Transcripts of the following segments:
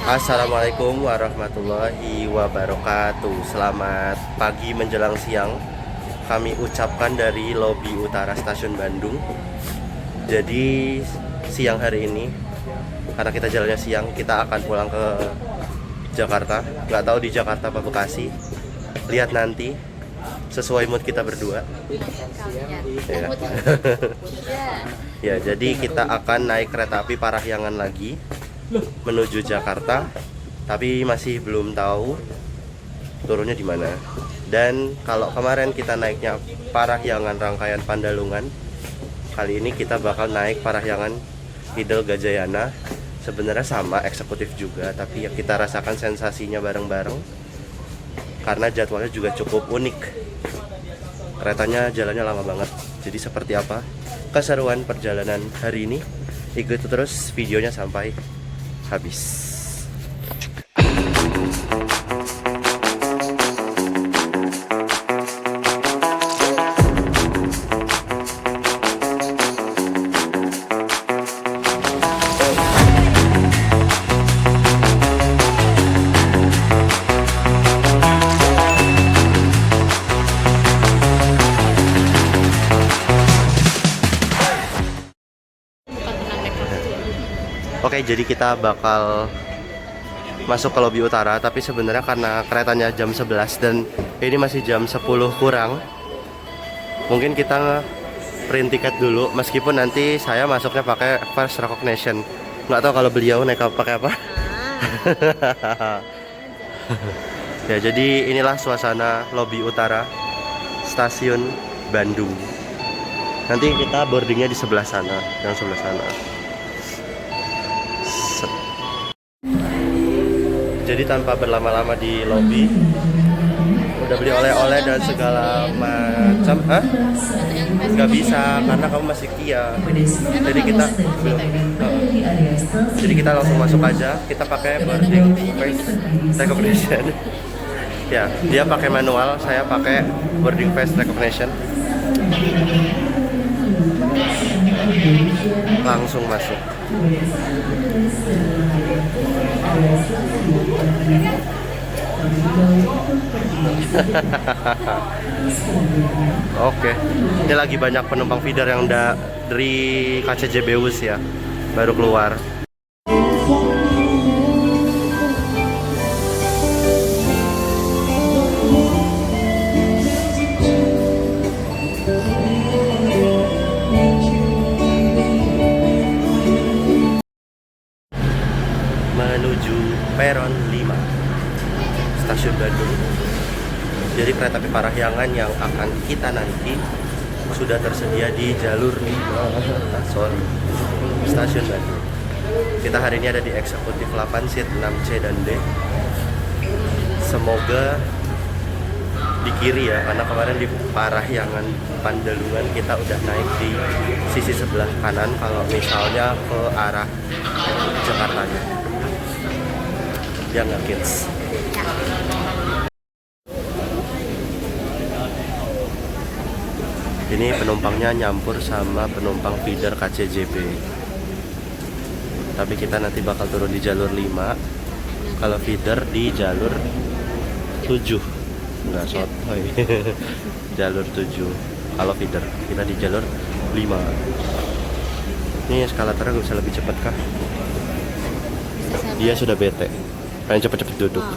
Assalamualaikum warahmatullahi wabarakatuh. Selamat pagi menjelang siang kami ucapkan dari lobi utara stasiun Bandung. Jadi siang hari ini, karena kita jalannya siang, kita akan pulang ke Jakarta. Nggak tahu di Jakarta apa Bekasi. Lihat nanti, sesuai mood kita berdua ya. Ya, jadi kita akan naik kereta api Parahyangan lagi menuju Jakarta, tapi masih belum tahu turunnya di mana. Dan kalau kemarin kita naiknya Parahyangan rangkaian Pandalungan, kali ini kita bakal naik Parahyangan Hidel Gajayana. Sebenarnya sama, eksekutif juga, tapi ya kita rasakan sensasinya bareng-bareng karena jadwalnya juga cukup unik. Keretanya jalannya lama banget. Jadi seperti apa keseruan perjalanan hari ini? Ikuti terus videonya sampai habis. Oke, jadi kita bakal masuk ke lobi utara, tapi sebenarnya karena keretanya jam 11 dan ini masih jam 10 kurang, mungkin kita print tiket dulu, meskipun nanti saya masuknya pakai first recognition. Nggak tahu kalau beliau naik pakai apa. Ya, jadi inilah suasana lobi utara stasiun Bandung. Nanti kita boardingnya di sebelah sana, yang sebelah sana. Jadi tanpa berlama-lama di lobi, udah beli oleh-oleh dan segala macam. Hah? Nggak bisa karena kamu masih Kia. Jadi kita belum. Jadi kita langsung masuk aja. Kita pakai boarding face recognition. Ya, dia pakai manual, saya pakai boarding face recognition. Langsung masuk. Oke, ini lagi banyak penumpang feeder yang dari KCJB Wus ya, baru keluar. Menuju peron 5 stasiun Bandung. Jadi kereta api Parahyangan yang akan kita naiki sudah tersedia di jalur 5 stasiun Bandung. Kita hari ini ada di eksekutif 8 seat 6C dan D. Semoga di kiri ya, karena kemarin di Parahyangan Pandalungan kita udah naik di sisi sebelah kanan kalau misalnya ke arah Jakarta. Ya nggak kids. Ini penumpangnya nyampur sama penumpang feeder KCJB. Tapi kita nanti bakal turun di jalur 5. Kalau feeder di jalur 7. Enggak sotoy. Jalur 7. Kalau feeder kita di jalur 5. Ini eskalatornya gak bisa lebih cepat kah? Dia sudah bete. Pengen cepet-cepet duduk.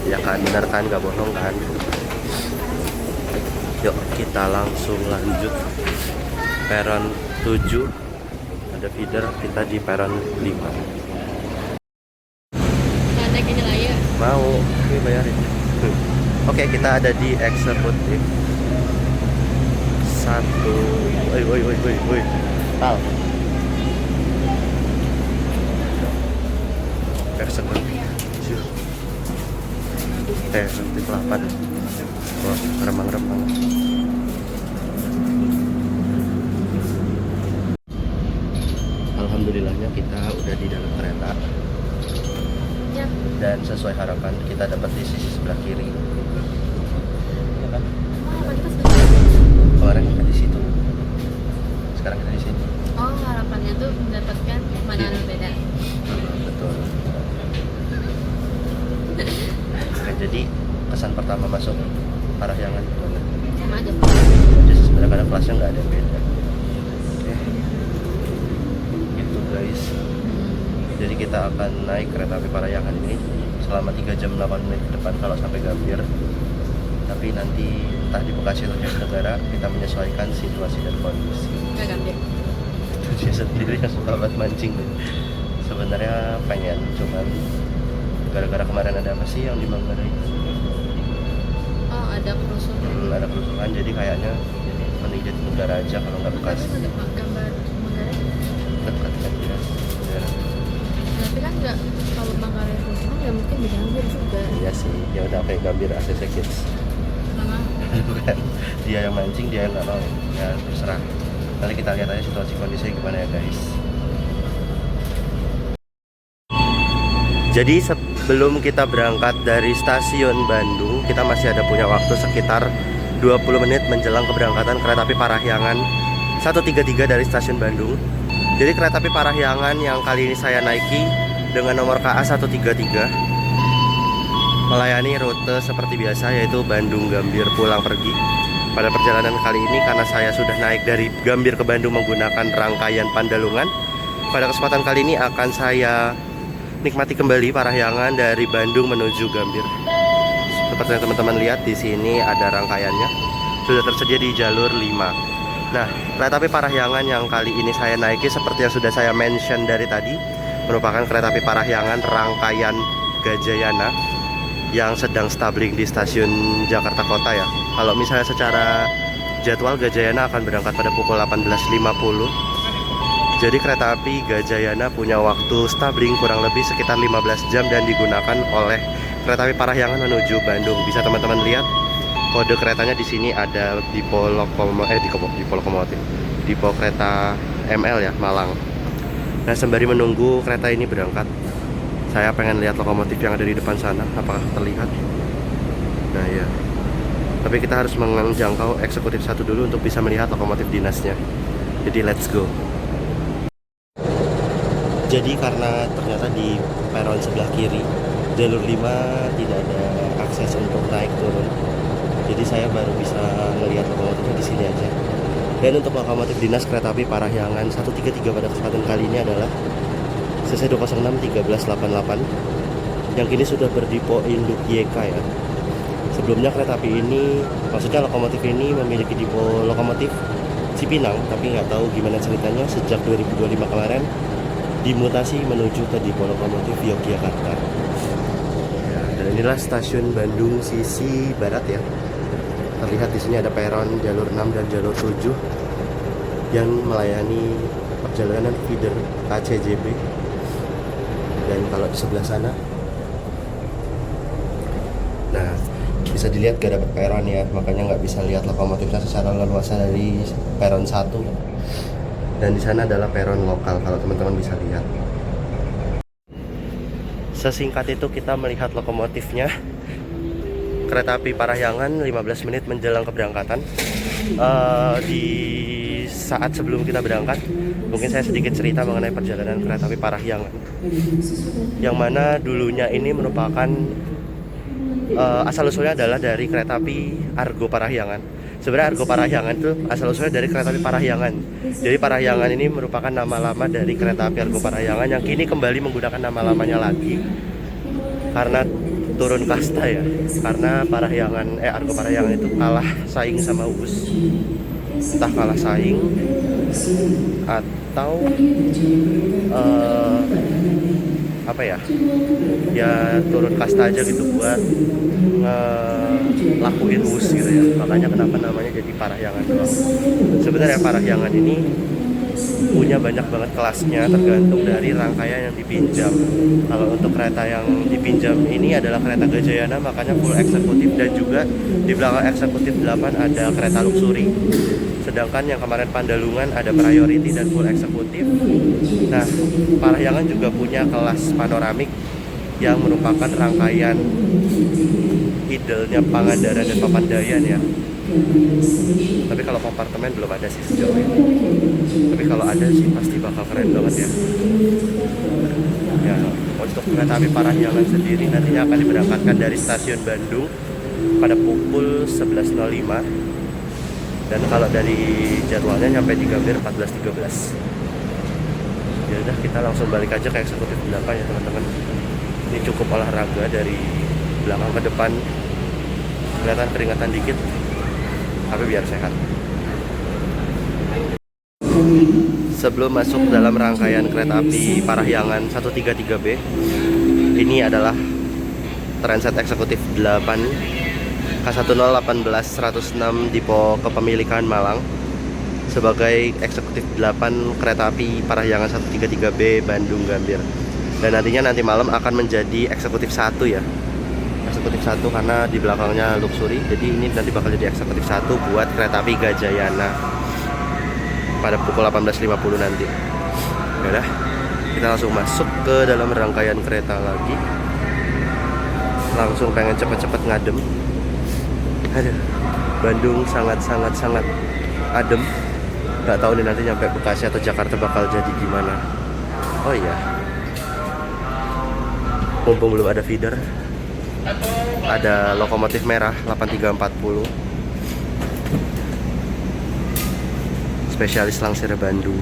Ya kan, benar kan, gak bohong kan. Yuk kita langsung lanjut. Peron 7 ada feeder, kita di peron 5. Naik ini lah ya. Mau, oke bayarin. Oke, kita ada di eksekutif 1. Woi. Tal. Eksekutif 8. Wah, remang-remang. Alhamdulillahnya kita udah di dalam kereta. Ya. Dan sesuai harapan kita dapat di sisi sebelah kiri. Ya kan? Kita sebentar. Kemarin kita di situ. Sekarang kita di sini. Oh, harapannya tuh mendapatkan mana yang berbeda. kesan pertama masuk Parahyangan gimana? Sama aja. Jadi sebenarnya kadang kelasnya nggak ada yang beda. Oke. Gitu guys. Jadi kita akan naik kereta api Parahyangan ini selama 3 jam 8 menit ke depan kalau sampai Gambir. Tapi nanti entah di Bekasi atau Jatinegara kita menyesuaikan situasi dan kondisi. Nggak Gambir. Itu dia sendiri yang suka banget mancing. Sebenarnya pengen, cuman gara-gara kemarin ada apa sih yang di Manggarai? Oh, ada kerusuhan. Ada kerusuhan, jadi kayaknya mending Jatinegara aja kalau nggak Bekasi. Tapi ada gambar Manggarai. Dekat kan ya. Ya. Tapi kan nggak, kalau Manggarai kerusuhan nggak mungkin di Gambir juga. Iya sih, ya udah kayak Gambir ACC Kids. Sama. Bukan dia yang mancing, dia yang nggak mau. Ya terserah. Nanti kita lihat aja situasi kondisinya gimana ya guys. Jadi sebelum kita berangkat dari stasiun Bandung, kita masih ada punya waktu sekitar 20 menit menjelang keberangkatan kereta api Parahyangan 133 dari stasiun Bandung. Jadi kereta api Parahyangan yang kali ini saya naiki dengan nomor KA 133 melayani rute seperti biasa, yaitu Bandung Gambir pulang pergi. Pada perjalanan kali ini karena saya sudah naik dari Gambir ke Bandung menggunakan rangkaian Pandalungan, pada kesempatan kali ini akan saya nikmati kembali Parahyangan dari Bandung menuju Gambir. Seperti yang teman-teman lihat di sini ada rangkaiannya. Sudah tersedia di jalur 5. Nah, kereta api Parahyangan yang kali ini saya naiki seperti yang sudah saya mention dari tadi, merupakan kereta api Parahyangan rangkaian Gajayana yang sedang stabling di stasiun Jakarta Kota ya. Kalau misalnya secara jadwal Gajayana akan berangkat pada pukul 18.50. Jadi kereta api Gajayana punya waktu stabling kurang lebih sekitar 15 jam dan digunakan oleh kereta api Parahyangan menuju Bandung. Bisa teman-teman lihat kode keretanya di sini ada Dipo Lokomotif, Dipo kereta ML ya, Malang. Nah, sembari menunggu kereta ini berangkat, saya pengen lihat lokomotif yang ada di depan sana, apakah terlihat? Nah ya. Tapi kita harus menjangkau eksekutif 1 dulu untuk bisa melihat lokomotif dinasnya. Jadi let's go. Jadi karena ternyata di peron sebelah kiri jalur 5 tidak ada akses untuk naik turun, jadi saya baru bisa melihat lokomotifnya di sini aja. Dan untuk lokomotif dinas kereta api Parahyangan 133 pada kesempatan kali ini adalah CC 206 1388 yang kini sudah berdipo induk YK ya. Sebelumnya kereta api ini, maksudnya lokomotif ini memiliki dipo lokomotif Cipinang, tapi nggak tahu gimana ceritanya sejak 2025 kemarin dimutasi menuju ke dipo lokomotif Yogyakarta. Ya, dan inilah stasiun Bandung sisi barat ya. Terlihat di sini ada peron jalur 6 dan jalur 7 yang melayani perjalanan feeder KCJB. Dan kalau di sebelah sana, nah bisa dilihat gak dapat peron ya, makanya nggak bisa lihat lokomotifnya secara leluasa dari peron 1. Dan di sana adalah peron lokal kalau teman-teman bisa lihat. Sesingkat itu kita melihat lokomotifnya. Kereta api Parahyangan 15 menit menjelang keberangkatan. Di saat sebelum kita berangkat, mungkin saya sedikit cerita mengenai perjalanan kereta api Parahyangan, yang mana dulunya ini merupakan asal-usulnya adalah dari kereta api Argo Parahyangan. Sebenarnya Argo Parahyangan itu asal-usulnya dari kereta api Parahyangan. Jadi Parahyangan ini merupakan nama lama dari kereta api Argo Parahyangan yang kini kembali menggunakan nama lamanya lagi karena turun kasta ya. Karena Argo Parahyangan itu kalah saing sama Ubus. Entah kalah saing atau apa ya, turun kasta aja gitu buat lakuin us gitu ya. Makanya kenapa namanya jadi Parahyangan doang. Sebenarnya Parahyangan ini punya banyak banget kelasnya tergantung dari rangkaian yang dipinjam. Kalau untuk kereta yang dipinjam ini adalah kereta Gajayana, makanya full eksekutif, dan juga di belakang eksekutif 8 ada kereta luxury. Sedangkan yang kemarin Pandalungan ada priority dan full eksekutif. Nah, Parahyangan juga punya kelas panoramik yang merupakan rangkaian idolnya Pangandaran dan Papandayan ya. Tapi kalau kompartemen belum ada sih sejauh ini. Tapi kalau ada sih pasti bakal keren banget ya. Ya, untuk kereta api Parahyangan sendiri nantinya akan diberangkatkan dari stasiun Bandung pada pukul 11.05, dan kalau dari jadwalnya nyampe di Gambir 14.13. Ya udah, kita langsung balik aja ke eksekutif 8 ya teman-teman. Ini cukup olahraga dari belakang ke depan, kelihatan keringatan dikit tapi biar sehat. Sebelum masuk dalam rangkaian kereta api Parahyangan 133B, ini adalah transit eksekutif 8 K1018-106 Dipo Kepemilikan Malang sebagai eksekutif 8 kereta api Parahyangan 133B Bandung Gambir. Dan nanti malam akan menjadi eksekutif 1 ya. Eksekutif 1 karena di belakangnya luxury. Jadi ini nanti bakal jadi eksekutif 1 buat kereta api Gajayana pada pukul 18.50 nanti. Yaudah, kita langsung masuk ke dalam rangkaian kereta lagi. Langsung pengen cepet-cepet ngadem. Aduh, Bandung sangat adem. Gak tahu nih nanti nyampe Bekasi atau Jakarta bakal jadi gimana. Oh iya, mumpung belum ada feeder, ada lokomotif merah 8340 spesialis Langsir Bandung.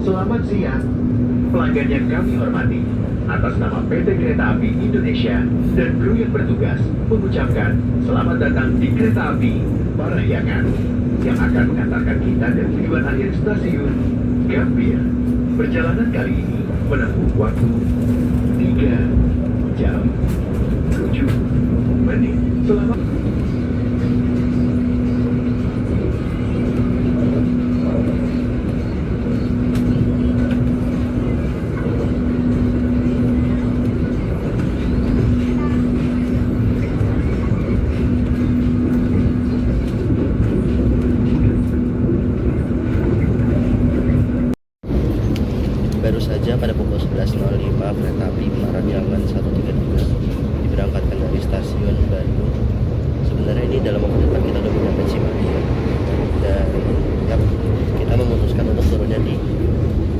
Selamat siang, pelanggan yang kami hormati. Atas nama PT Kereta Api Indonesia dan kru yang bertugas mengucapkan selamat datang di Kereta Api Parahyangan yang akan mengantarkan kita dari tujuan akhir stasiun Gambir. Perjalanan kali ini menempuh waktu 3 jam 7 menit. Selamat. Baru saja pada pukul 11.05 kereta api Parahyangan 133 diberangkatkan dari stasiun Bandung. Sebenarnya ini dalam waktu dekat kita udah sampai Cimahi ya. Dan ya, kita memutuskan untuk turunnya di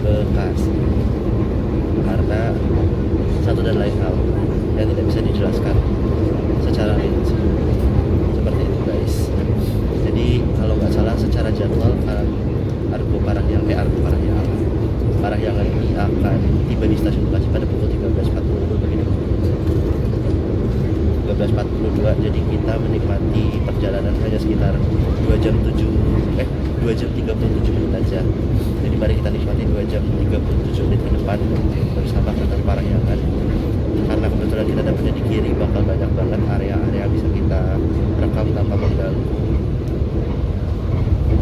Bekasi karena satu dan lain hal yang tidak bisa dijelaskan secara rinci. Seperti itu guys. Jadi kalau nggak salah secara jadwal Argo Parahyangan ini akan tiba di stasiun Bekasi pada pukul 13.42 begitu. 13.42, jadi kita menikmati perjalanan hanya sekitar 2 jam 37 menit aja. Jadi mari kita nikmati 2 jam 37 menit ke depan bersama kereta Parahyangan. Karena kebetulan kita dapetnya di kiri, bakal banyak banget area-area bisa kita rekam tanpa mengganggu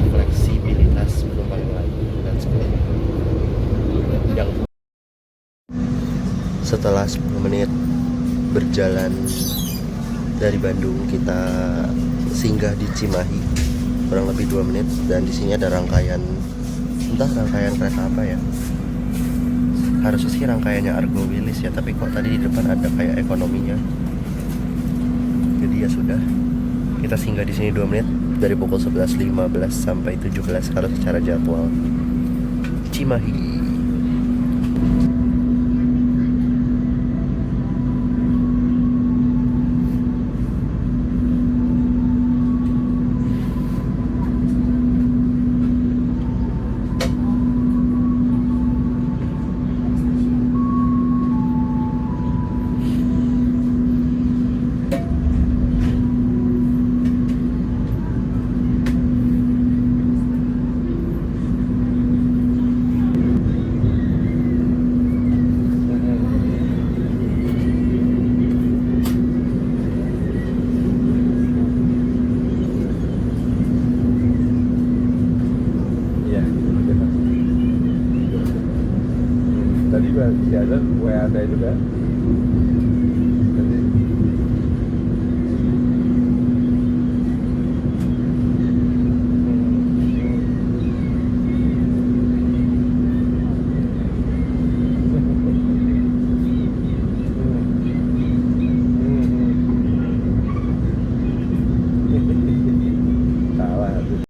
fleksibilitas penumpang yang lain. Dan yang setelah 10 menit berjalan dari Bandung, kita singgah di Cimahi kurang lebih 2 menit, dan di sini ada rangkaian, entah rangkaian kereta apa ya, harusnya sih rangkaiannya Argo Wilis ya, tapi kok tadi di depan ada kayak ekonominya. Jadi ya sudah, kita singgah di sini 2 menit dari pukul 11.15 sampai 17 kalau secara jadwal. Cimahi. juga si Azan WA saya juga. Nanti salah tuh.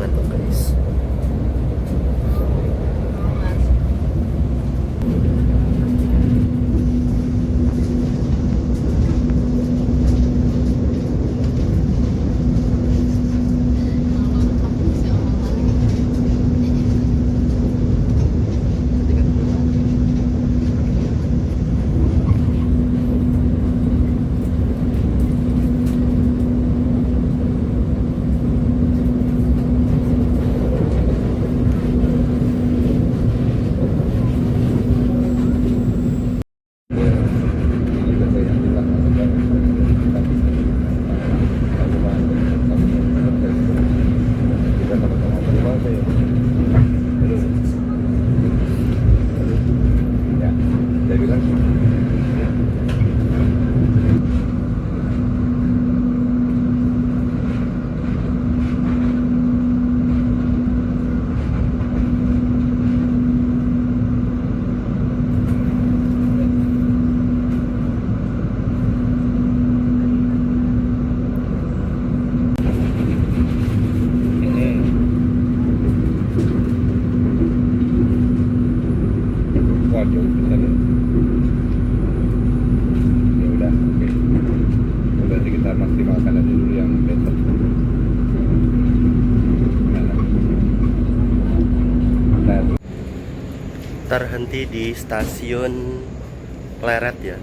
ngantuk guys. Waduh, bisa nih. Ya udah, oke. Berarti kita maksimalkan aja dulu yang besok. Nah, Terhenti di stasiun Pleret ya.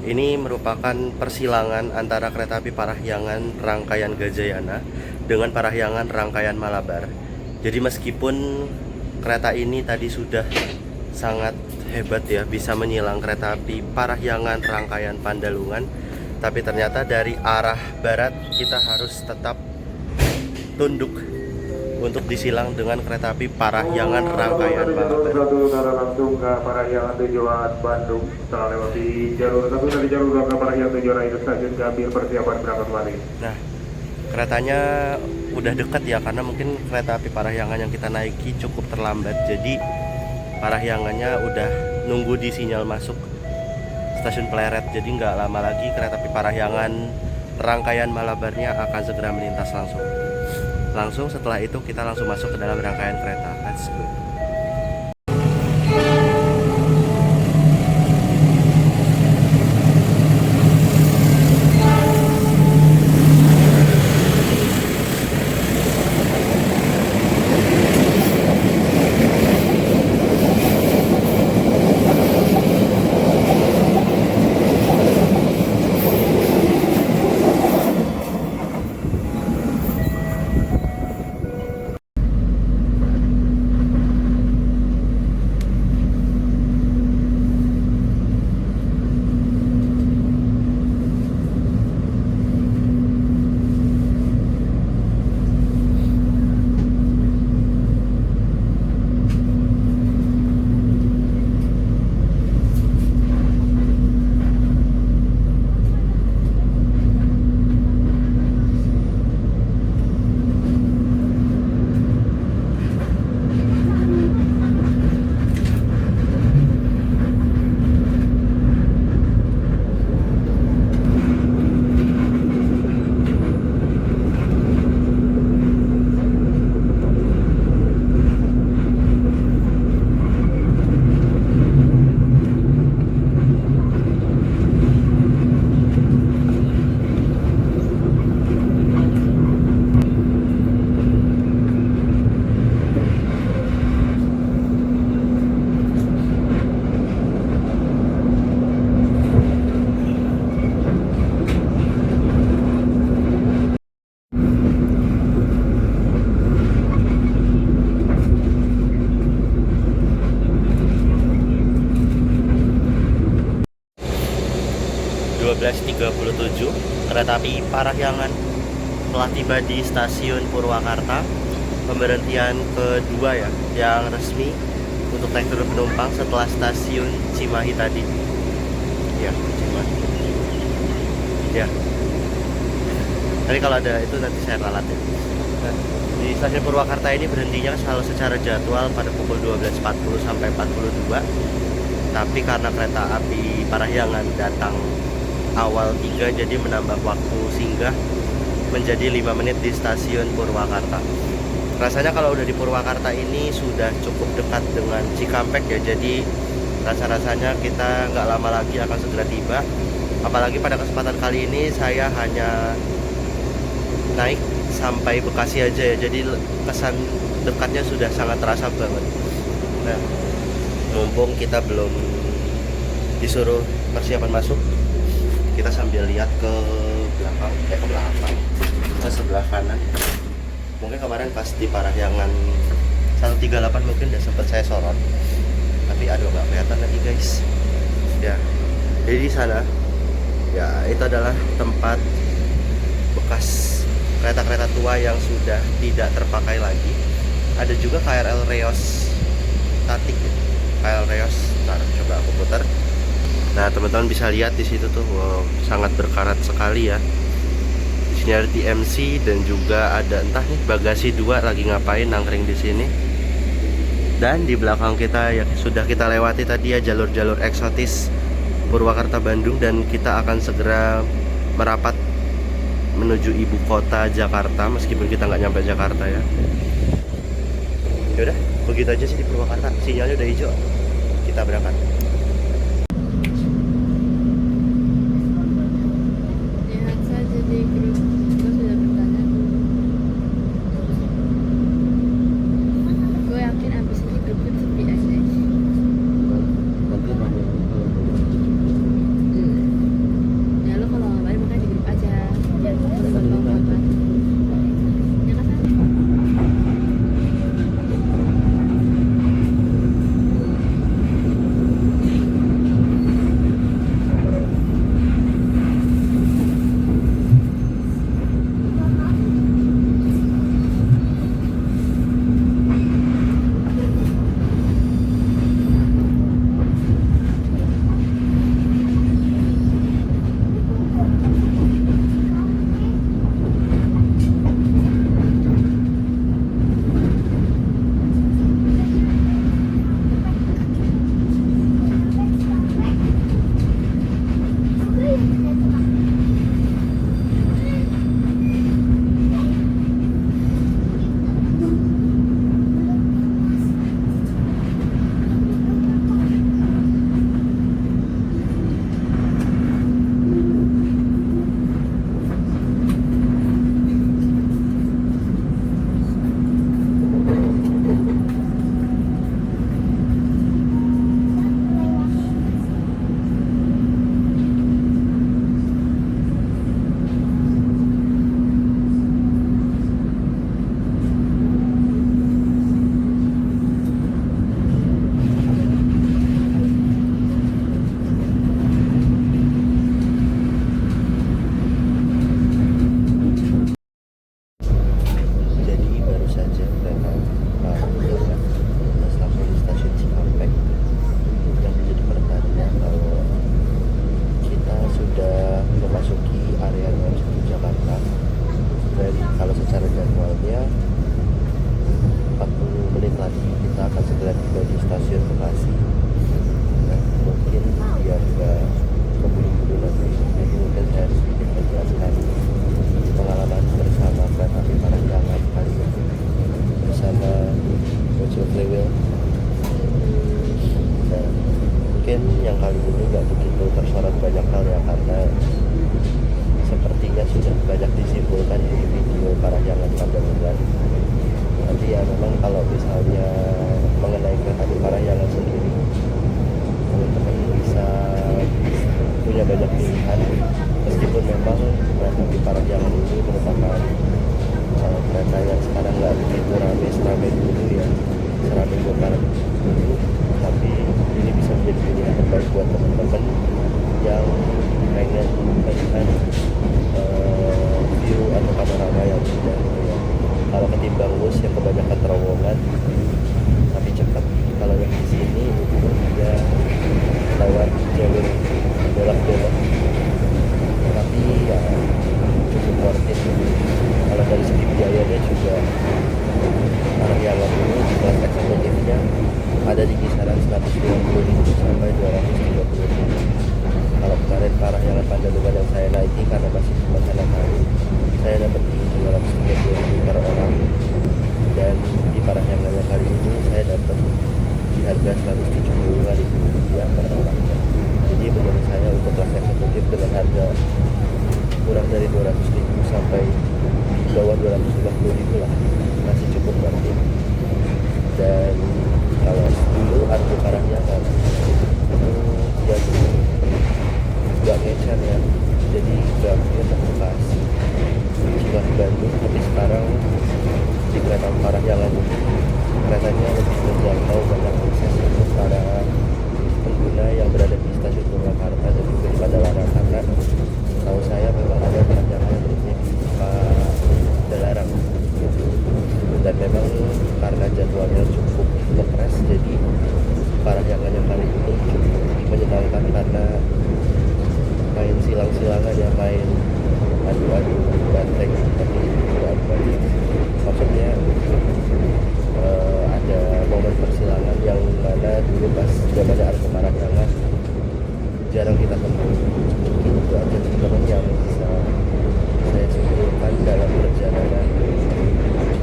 Ini merupakan persilangan antara kereta api Parahyangan rangkaian Gajayana dengan Parahyangan rangkaian Malabar. Jadi meskipun kereta ini tadi sudah sangat hebat ya, bisa menyilang kereta api Parahyangan rangkaian Pandalungan, tapi ternyata dari arah barat kita harus tetap tunduk untuk disilang dengan kereta api Parahyangan rangkaian Malabar. Satu arah langsung ke Parahyangan tujuan Bandung. Setelah lewati jalur satu dari jalur 2 ke Parahyangan tujuan itu stasiun Gambir, persiapan berangkat balik. Nah, keretanya udah dekat ya, karena mungkin kereta api Parahyangan yang kita naiki cukup terlambat. Jadi Parahyangannya udah nunggu di sinyal masuk stasiun Pleret. Jadi nggak lama lagi kereta api Parahyangan rangkaian Malabarnya akan segera melintas langsung setelah itu kita langsung masuk ke dalam rangkaian kereta. Let's go. Kereta api Parahyangan telah tiba di stasiun Purwakarta. Pemberhentian kedua ya yang resmi untuk naik turun penumpang setelah stasiun Cimahi tadi. Ya, Cimahi. Ya. Tadi kalau ada itu nanti saya ralat ya. Nah, di stasiun Purwakarta ini berhentinya selalu secara jadwal pada pukul 12.40 sampai 42. Tapi karena kereta api Parahyangan datang awal 3, jadi menambah waktu singgah menjadi 5 menit di stasiun Purwakarta. rasanya kalau udah di Purwakarta ini sudah cukup dekat dengan Cikampek ya, jadi rasa-rasanya kita nggak lama lagi akan segera tiba. Apalagi pada kesempatan kali ini saya hanya naik sampai Bekasi aja ya, jadi kesan dekatnya sudah sangat terasa banget. Nah, mumpung kita belum disuruh persiapan masuk, kita sambil lihat ke belakang, ke belakang, ke sebelah kanan. Mungkin kemarin pas di Parahyangan 138 mungkin udah sempet saya sorot, tapi aduh nggak kelihatan lagi guys. Ya, jadi di sana ya itu adalah tempat bekas kereta-kereta tua yang sudah tidak terpakai lagi. Ada juga KRL Reos Tatik ya. KRL Reos, ntar coba aku putar. Nah teman-teman bisa lihat di situ tuh, wow, sangat berkarat sekali ya. Di sini ada TMC dan juga ada entah nih bagasi 2 lagi ngapain nangkring di sini. Dan di belakang kita ya sudah kita lewati tadi ya jalur-jalur eksotis Purwakarta Bandung, dan kita akan segera merapat menuju ibu kota Jakarta meskipun kita nggak nyampe Jakarta ya. Yaudah, begitu aja sih di Purwakarta. Sinyalnya udah hijau, kita berangkat. Lihat saja di grup, gue sudah bertanya. Gue yakin abis ini grup itu sepi aja. Nanti ramai. Ya lo kalau ngapain makanya di grup aja. Jangan gampang-gampang. Ya kan? Jadi baru saja kereta berangkat sampai di stasiun Cikampek. Yang menjadi pertanda kalau kita sudah memasuki area menuju Jakarta. Dan kalau secara jadwalnya 40 menit lagi kita akan segera tiba di stasiun Bekasi. Nah, mungkin biar nggak keburu-buru nanti, jadi mungkin saya sedikit menjelaskan pengalaman bersama kereta api Parahyangan kali ini bersama Bocil Klewel. Nah, mungkin yang kali ini nggak begitu tersorot banyak hal ya, karena sepertinya sudah banyak disimpulkan di video Parahyangan Pandeglang. Nanti ya memang kalau misalnya mengenai kereta api Parahyangan sendiri, teman-teman bisa punya banyak pilihan. Meskipun memang kereta api Parahyangan ini merupakan kereta yang sekarang nggak begitu ramai dulu ya, seramai Bogor dulu, tapi ini bisa menjadi pilihan terbaik buat teman-teman yang pengen melihat view atau panorama yang indah gitu ya. Kalau ketimbang bus yang kebanyakan terowongan tapi cepat, kalau yang di sini itu dia lewat jalur belok-belok, tapi ya cukup worth it. Kalau dari segi biayanya juga Parahyangan ini juga eksekutifnya ada di kisaran 120.000 sampai 230.000. Kalau kemarin Parahyangan Pandeglang yang saya naiki karena masih suasana kali, saya dapat di 230.000 per orang, dan kereta Parahyangan ini keretanya lebih menjangkau banyak akses untuk para pengguna yang berada di stasiun Purwakarta dan juga di Padalarang, karena tahu saya memang ada Parahyangan yang berhenti di Padalarang dan memang karena jadwalnya cukup ngepres, jadi Parahyangan yang kali ini cukup menyenangkan karena main silang-silangan ya, main adu-adu banteng tapi adu-adu maksudnya ada momen persilangan yang mana dulu pas zamannya Arko Parahyangan jarang kita temui. Mungkin itu aja teman-teman yang bisa saya simpulkan dalam perjalanan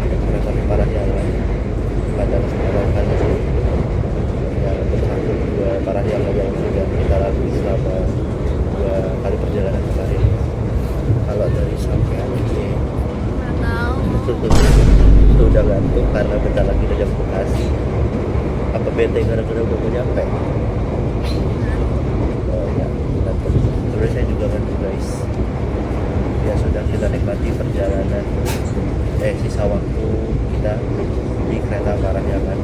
kereta Parahyangan pada kesempatan kali ini yang bersambung dua Parahyangan yang sudah kita lalui selama 2 kali perjalanan kemarin. Kalau dari sampean ini udah ngantuk karena bentar lagi udah jam Bekasi. Apa bete gara-gara udah mau nyampe? Oh ya, ngantuk. Sebenarnya saya juga ngantuk guys. Ya sudah, kita nikmati perjalanan sisa waktu kita di kereta Parahyangan.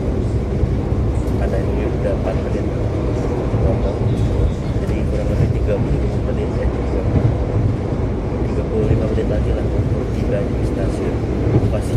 Karena ini udah 4 menit ngomong, jadi kurang lebih 35 menit 35 menit lagi lah untuk tiba di stasiun Bekasi.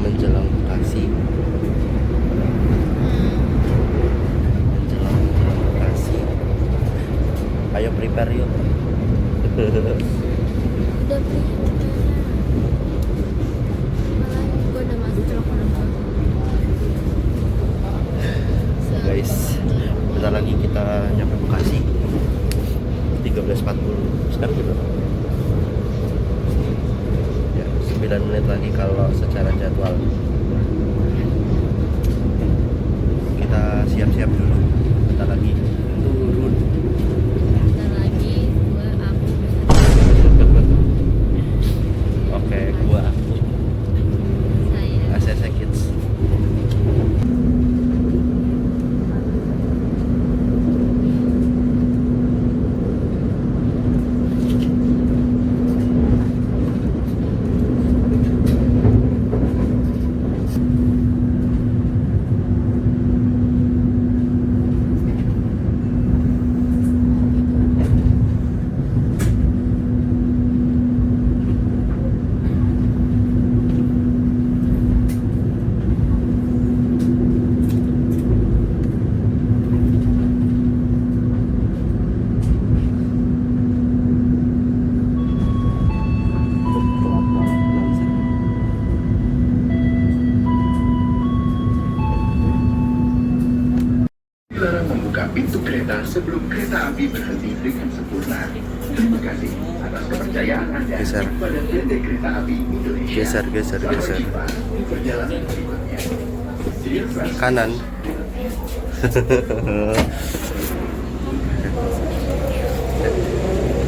menjelang Bekasi, menjelang Bekasi. Ayo prepare yuk. Udah beli malah gue udah masuk celok. Guys, bentar lagi kita nyampe Bekasi 13.40 sekarang gitu ya, 9 menit lagi kalau secara jadwal. Kita siap-siap dulu, bentar lagi turun. Bentar lagi aku Oke, gua aku saya ACC Kids. Dilarang membuka pintu kereta sebelum kereta api berhenti dengan sempurna. Terima kasih atas kepercayaan Anda. geser. pada PT Kereta Api Indonesia. Geser, geser, Sampai geser. jumpa di perjalanan berikutnya. Dear friends, Kanan.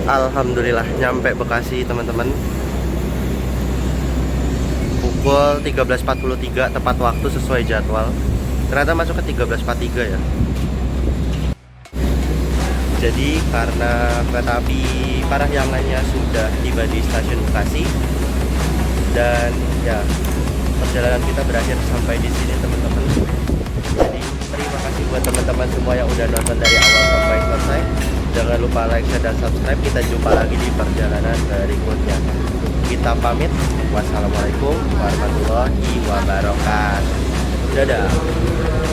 Alhamdulillah nyampe Bekasi teman-teman. Pukul 13.43 tepat waktu sesuai jadwal. Ternyata masuk ke 13.43 ya. Jadi karena kereta api Parahyangannya sudah tiba di stasiun Bekasi dan ya perjalanan kita berakhir sampai di sini teman-teman. Jadi terima kasih buat teman-teman semua yang udah nonton dari awal sampai selesai. Jangan lupa like, share, dan subscribe. Kita jumpa lagi di perjalanan berikutnya. Kita pamit. Wassalamualaikum warahmatullahi wabarakatuh. Dadah.